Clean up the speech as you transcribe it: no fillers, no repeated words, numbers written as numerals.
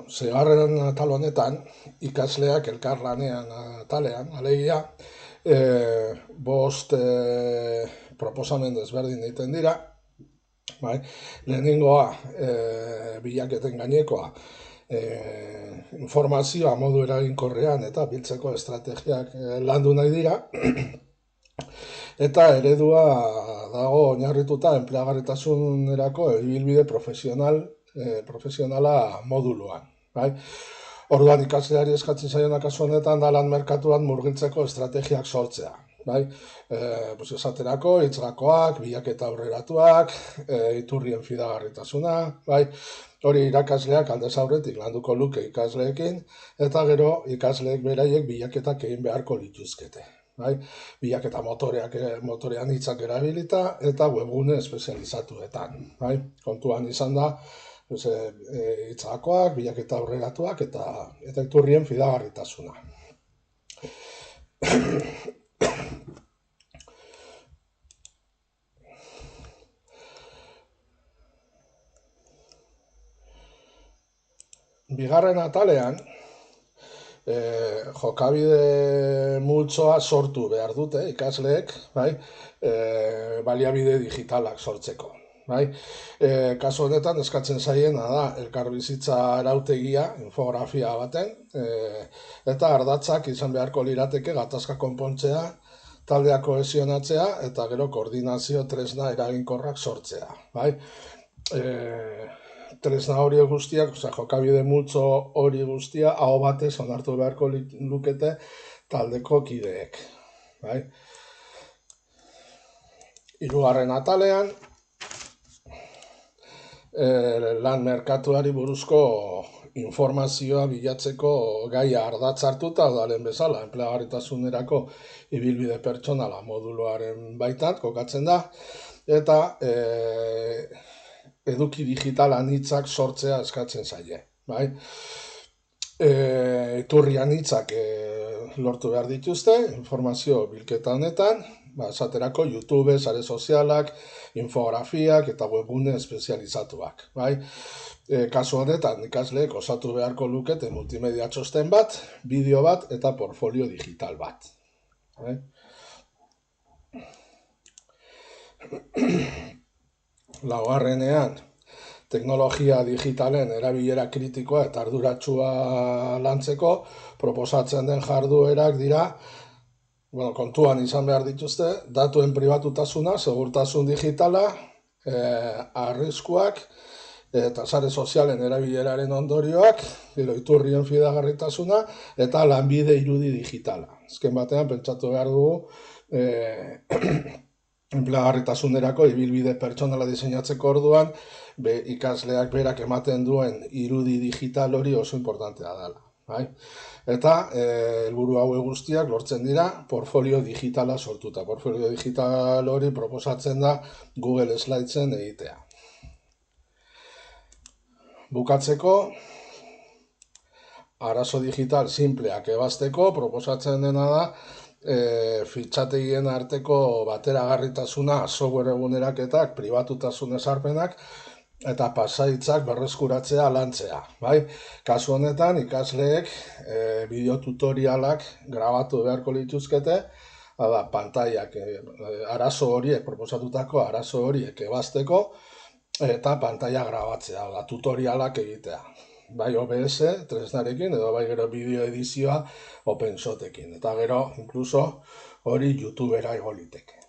Seigarren atal honetan, ikasleak elkarlanean atalean, alegia, bost proposamen desberdin egiten dira, bai? Lehenengoa, bilaketen gainekoa, informazioa modu eraginkorrean eta biltzeko estrategiak landu nahi dira, eta eredua dago oinarrituta enpleagarritasunerako ibilbide profesionala moduluan. Bai? Orduan ikasleari eskatzen zaiona kasu honetan da lan merkatuan murgiltzeko estrategiak sortzea. Bai? Esaterako, hitzgakoak, bilaketa aurreratuak, iturrien fidagarritasuna, bai? Hori irakasleak aldez aurretik landuko luke ikasleekin, eta gero ikasleek beraiek bilaketak egin beharko lituzkete. Bai? Bilaketa motorean hitzak erabilita eta webgune espezializatuetan. Bai? Kontuan izan da, hitzgakoak, bilaketa aurreratuak eta iturrien fidagarritasuna. Bigarren atalean, jokabide multzoa sortu behar dute ikasleek, bai? Baliabide digitalak sortzeko. Bai? Kasu honetan eskatzen zaiena da elkarbizitza arautegia, infografia baten, eta ardatzak izan beharko lirateke gatazka konpontzea, taldea kohesionatzea eta gero koordinazio tresna eraginkorrak sortzea. Bai? Tresna hori guztiak, jokabide multzo hori guztia, aho batez onartu beharko lukete taldeko kideek. Bai? Hirugarren atalean, lan merkatuari buruzko informazioa bilatzeko gaia ardatz hartuta, dalen bezala, enpleagarritasunerako ibilbide pertsonala moduluaren baitan kokatzen da, eta eduki digital anitzak sortzea eskatzen zaie. Bai? Iturri anitzak lortu behar dituzte, informazio bilketa honetan, esaterako YouTube, sare sozialak, infografiak eta webgune espezializatuak. Bai? Kasu honetan ikasleek osatu beharko lukete multimedia txosten bat, bideo bat eta portfolio digital bat. Bai? Laugarrenean, teknologia digitalen erabilera kritikoa eta arduratsua lantzeko proposatzen den jarduerak dira, kontuan izan behar dituzte, datuen pribatutasuna, segurtasun digitala, arriskuak eta sare sozialen erabileraren ondorioak, iturrien fidagarritasuna eta lanbide irudi digitala. Azken batean, pentsatu behar dugu, enpleagarritasunerako ibilbide pertsonala diseinatzeko orduan, ikasleak berak ematen duen irudi digital hori oso importantea dela. Bai? Eta helburu hauek guztiak lortzen dira portfolio digitala sortuta. Portfolio digital hori proposatzen da Google Slidesen egitea. Bukatzeko, arazo digital simpleak ebazteko proposatzen dena da fitxategien arteko bateragarritasuna, software eguneraketak, pribatutasun ezarpenak eta pasaitzak berreskuratzea lantzea. Bai? Kasu honetan ikasleek bideo tutorialak grabatu beharko lituzkete, pantaiak arazo horiek, proposatutako arazo horiek ebazteko eta pantaia grabatzea, tutorialak egitea. Bai OBS, tresnarekin, edo bai gero bideo edizioa OpenShotekin. Eta gero, inkluso, hori YouTubera igo liteke.